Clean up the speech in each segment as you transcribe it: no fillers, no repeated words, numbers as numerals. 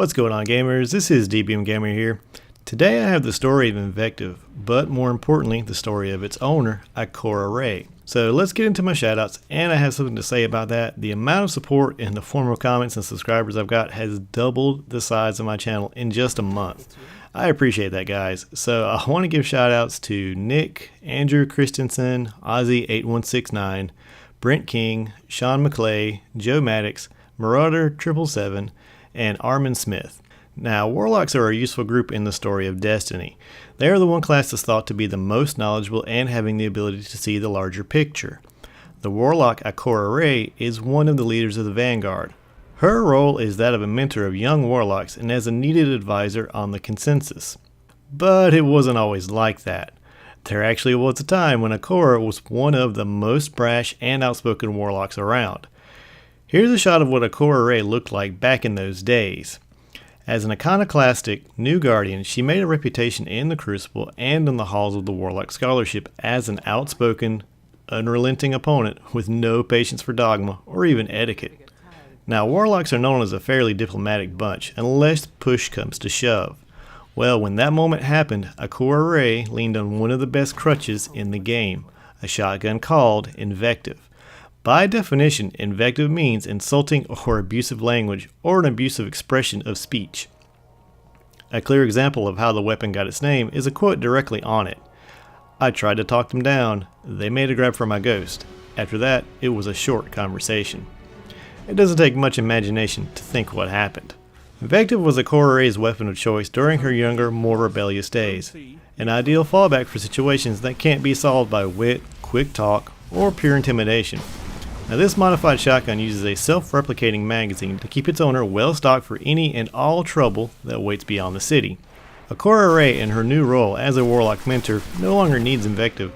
What's going on, gamers? This is DBMgamer here. Today I have the story of Invective, but more importantly the story of its owner, Ikora Rey. So let's get into my shoutouts, and I have something to say about that. The amount of support in the form of comments and subscribers I've got has doubled the size of my channel in just a month. I appreciate that, guys. So I want to give shoutouts to Nick, Andrew Christensen, Ozzy8169, Brent King, Sean McClay, Joe Maddox, Marauder777, and Armin Smith. Now, Warlocks are a useful group in the story of Destiny. They are the one class that's thought to be the most knowledgeable and having the ability to see the larger picture. The Warlock Ikora Rey is one of the leaders of the Vanguard. Her role is that of a mentor of young Warlocks and as a needed advisor on the consensus. But it wasn't always like that. There actually was a time when Ikora was one of the most brash and outspoken Warlocks around. Here's a shot of what Ikora Rey looked like back in those days. As an iconoclastic new guardian, she made a reputation in the Crucible and in the halls of the Warlock Scholarship as an outspoken, unrelenting opponent with no patience for dogma or even etiquette. Now, Warlocks are known as a fairly diplomatic bunch unless push comes to shove. Well, when that moment happened, Ikora Rey leaned on one of the best crutches in the game, a shotgun called Invective. By definition, invective means insulting or abusive language or an abusive expression of speech. A clear example of how the weapon got its name is a quote directly on it. "I tried to talk them down. They made a grab for my ghost. After that, it was a short conversation." It doesn't take much imagination to think what happened. Invective was Ikora Rey's weapon of choice during her younger, more rebellious days. An ideal fallback for situations that can't be solved by wit, quick talk, or pure intimidation. Now, this modified shotgun uses a self-replicating magazine to keep its owner well stocked for any and all trouble that waits beyond the city. Ikora Rey, in her new role as a Warlock mentor, no longer needs Invective.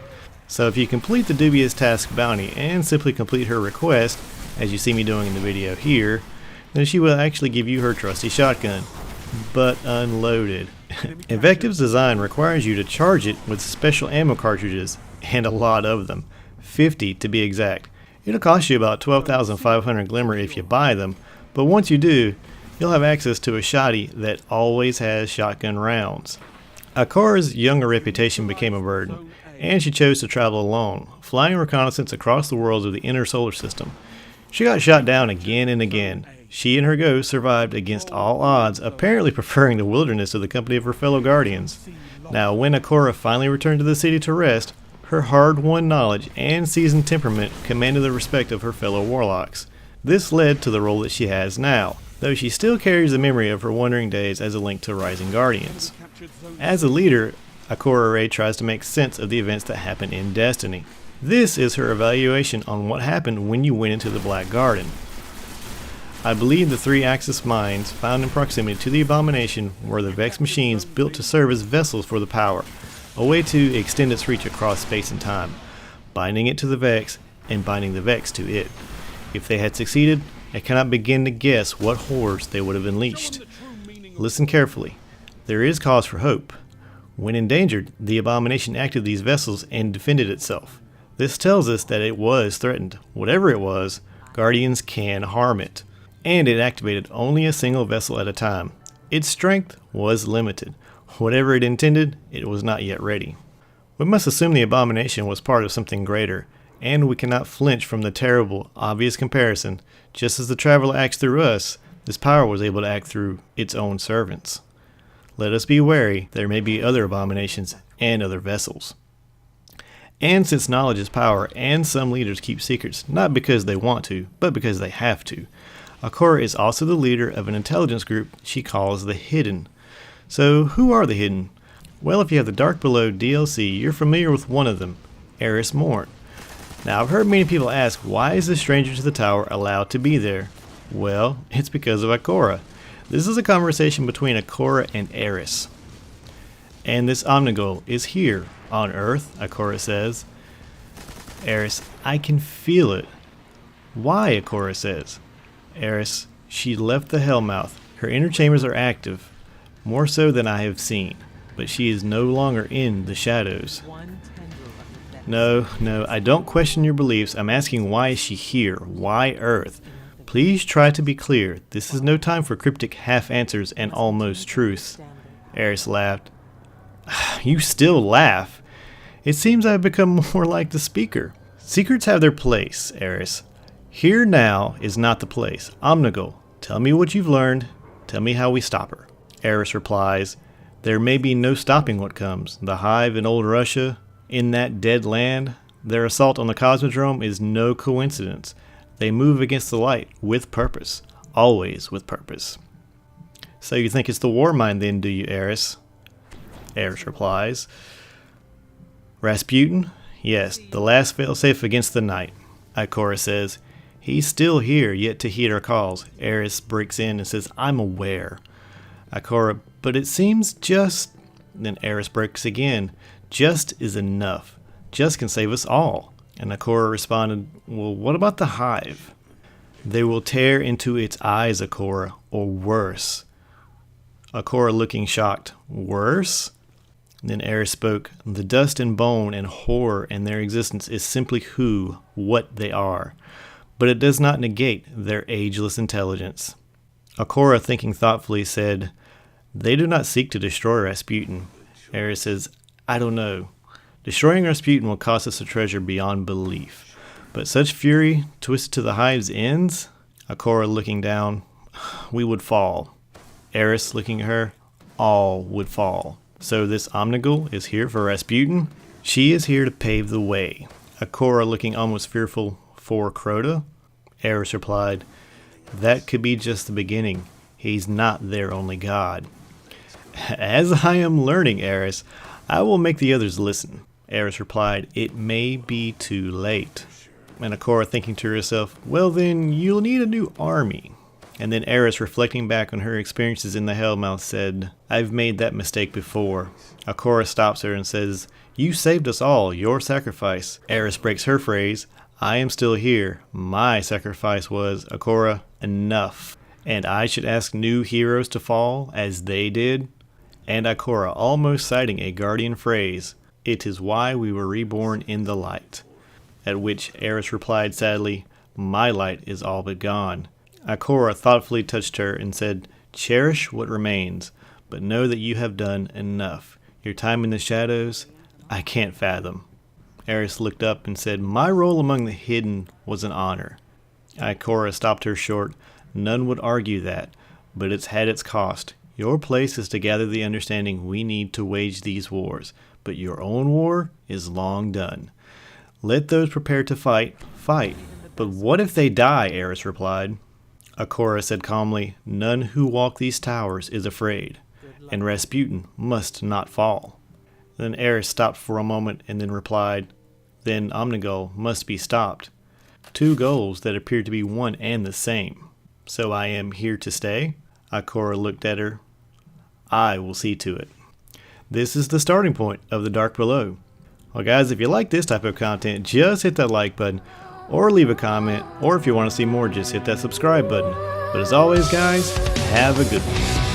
So if you complete the dubious task bounty and simply complete her request, as you see me doing in the video here, then she will actually give you her trusty shotgun, but unloaded. Invective's design requires you to charge it with special ammo cartridges, and a lot of them, 50 to be exact. It'll cost you about 12,500 Glimmer if you buy them, but once you do, you'll have access to a shotty that always has shotgun rounds. Ikora's younger reputation became a burden, and she chose to travel alone, flying reconnaissance across the worlds of the inner solar system. She got shot down again and again. She and her ghost survived against all odds, apparently preferring the wilderness to the company of her fellow guardians. Now, when Ikora finally returned to the city to rest, her hard-won knowledge and seasoned temperament commanded the respect of her fellow Warlocks. This led to the role that she has now, though she still carries the memory of her wandering days as a link to Rising Guardians. As a leader, Ikora Rey tries to make sense of the events that happen in Destiny. This is her evaluation on what happened when you went into the Black Garden. I believe the 3-axis mines found in proximity to the Abomination were the Vex machines built to serve as vessels for the power, a way to extend its reach across space and time, binding it to the Vex and binding the Vex to it. If they had succeeded, I cannot begin to guess what horrors they would have unleashed. Listen carefully. There is cause for hope. When endangered, the Abomination acted these vessels and defended itself. This tells us that it was threatened. Whatever it was, Guardians can harm it. And it activated only a single vessel at a time. Its strength was limited. Whatever it intended, it was not yet ready. We must assume the Abomination was part of something greater, and we cannot flinch from the terrible, obvious comparison. Just as the Traveler acts through us, this power was able to act through its own servants. Let us be wary, there may be other Abominations and other vessels. And since knowledge is power, and some leaders keep secrets, not because they want to, but because they have to, Ikora is also the leader of an intelligence group she calls the Hidden. So, who are the Hidden? Well, if you have the Dark Below DLC, you're familiar with one of them, Eris Morn. Now, I've heard many people ask, why is this stranger to the tower allowed to be there? Well, it's because of Ikora. This is a conversation between Ikora and Eris. And this Omnigul is here, on Earth, Ikora says. Eris, I can feel it. Why, Ikora says. Eris, she left the Hellmouth. Her inner chambers are active. More so than I have seen, but she is no longer in the shadows. No, I don't question your beliefs. I'm asking, why is she here? Why Earth? Please try to be clear. This is no time for cryptic half answers and almost truths. Eris laughed. You still laugh. It seems I've become more like the speaker. Secrets have their place, Eris. Here now is not the place. Omnigul, tell me what you've learned. Tell me how we stop her. Eris replies, there may be no stopping what comes. The Hive in old Russia, in that dead land, their assault on the Cosmodrome is no coincidence. They move against the light with purpose. Always with purpose. So you think it's the war mind then, do you, Eris? Eris replies, Rasputin? Yes, the last failsafe against the night. Ikora says, he's still here, yet to heed our calls. Eris breaks in and says, I'm aware. Ikora, but it seems just... Then Eris breaks again. Just is enough. Just can save us all. And Ikora responded, well, what about the Hive? They will tear into its eyes, Ikora, or worse. Ikora looking shocked. Worse? Then Eris spoke, the dust and bone and horror in their existence is simply what they are. But it does not negate their ageless intelligence. Ikora, thinking thoughtfully, said, they do not seek to destroy Rasputin. Eris says, I don't know. Destroying Rasputin will cost us a treasure beyond belief. But such fury, twisted to the Hive's ends? Ikora looking down, we would fall. Eris looking at her, all would fall. So this Omnigul is here for Rasputin? She is here to pave the way. Ikora looking almost fearful for Crota? Eris replied, that could be just the beginning. He's not their only god. As I am learning, Eris, I will make the others listen. Eris replied, it may be too late. And Ikora thinking to herself, well then, you'll need a new army. And then Eris, reflecting back on her experiences in the Hellmouth, said, I've made that mistake before. Ikora stops her and says, you saved us all, your sacrifice. Eris breaks her phrase, I am still here. My sacrifice was, Ikora, enough. And I should ask new heroes to fall, as they did? And Ikora almost citing a Guardian phrase, it is why we were reborn in the light. At which Eris replied sadly, my light is all but gone. Ikora thoughtfully touched her and said, cherish what remains, but know that you have done enough. Your time in the shadows, I can't fathom. Eris looked up and said, my role among the hidden was an honor. Ikora stopped her short. None would argue that, but it's had its cost. Your place is to gather the understanding we need to wage these wars, but your own war is long done. Let those prepared to fight, fight. But what if they die? Eris replied. Ikora said calmly, none who walk these towers is afraid, and Rasputin must not fall. Then Eris stopped for a moment and then replied, then Omnigul must be stopped. Two goals that appear to be one and the same. So I am here to stay? Ikora looked at her. I will see to it. This is the starting point of the Dark Below. Well guys, if you like this type of content, just hit that like button, or leave a comment, or if you want to see more, just hit that subscribe button. But as always guys, have a good one.